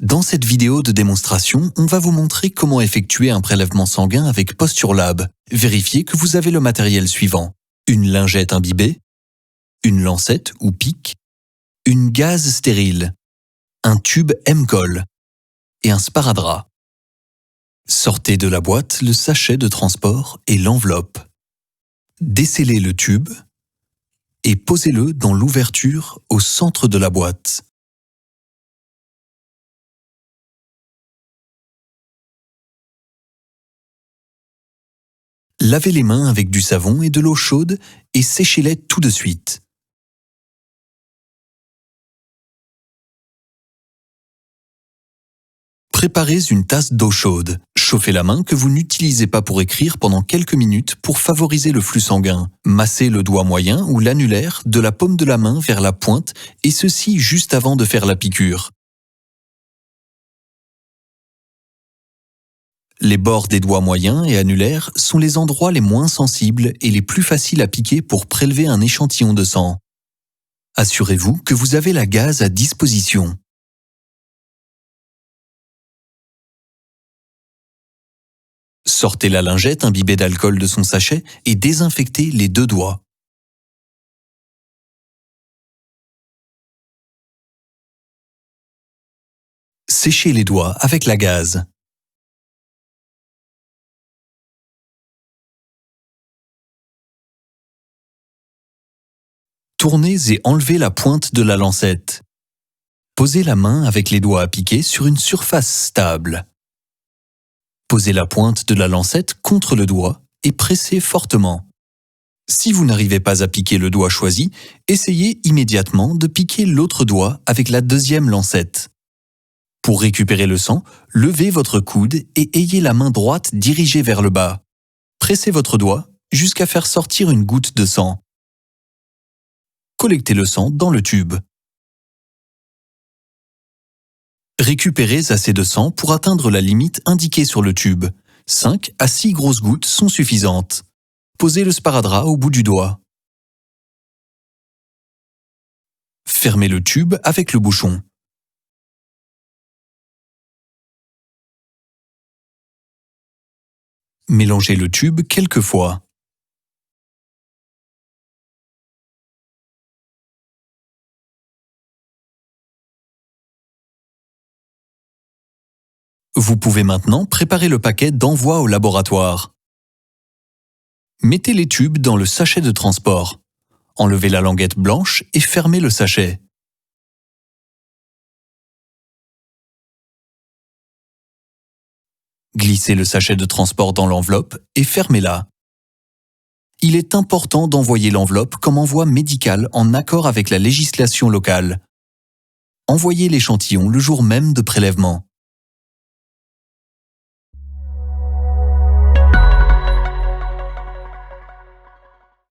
Dans cette vidéo de démonstration, on va vous montrer comment effectuer un prélèvement sanguin avec PostureLab. Vérifiez que vous avez le matériel suivant: une lingette imbibée, une lancette ou pic, une gaze stérile, un tube M-Coll et un sparadrap. Sortez de la boîte le sachet de transport et l'enveloppe. Descellez le tube et posez-le dans l'ouverture au centre de la boîte. Lavez les mains avec du savon et de l'eau chaude et séchez-les tout de suite. Préparez une tasse d'eau chaude. Chauffez la main que vous n'utilisez pas pour écrire pendant quelques minutes pour favoriser le flux sanguin. Massez le doigt moyen ou l'annulaire de la paume de la main vers la pointe, et ceci juste avant de faire la piqûre. Les bords des doigts moyens et annulaires sont les endroits les moins sensibles et les plus faciles à piquer pour prélever un échantillon de sang. Assurez-vous que vous avez la gaze à disposition. Sortez la lingette imbibée d'alcool de son sachet et désinfectez les deux doigts. Séchez les doigts avec la gaze. Tournez et enlevez la pointe de la lancette. Posez la main avec les doigts à piquer sur une surface stable. Posez la pointe de la lancette contre le doigt et pressez fortement. Si vous n'arrivez pas à piquer le doigt choisi, essayez immédiatement de piquer l'autre doigt avec la deuxième lancette. Pour récupérer le sang, levez votre coude et ayez la main droite dirigée vers le bas. Pressez votre doigt jusqu'à faire sortir une goutte de sang. Collectez le sang dans le tube. Récupérez assez de sang pour atteindre la limite indiquée sur le tube. 5 à 6 grosses gouttes sont suffisantes. Posez le sparadrap au bout du doigt. Fermez le tube avec le bouchon. Mélangez le tube quelques fois. Vous pouvez maintenant préparer le paquet d'envoi au laboratoire. Mettez les tubes dans le sachet de transport. Enlevez la languette blanche et fermez le sachet. Glissez le sachet de transport dans l'enveloppe et fermez-la. Il est important d'envoyer l'enveloppe comme envoi médical en accord avec la législation locale. Envoyez l'échantillon le jour même de prélèvement.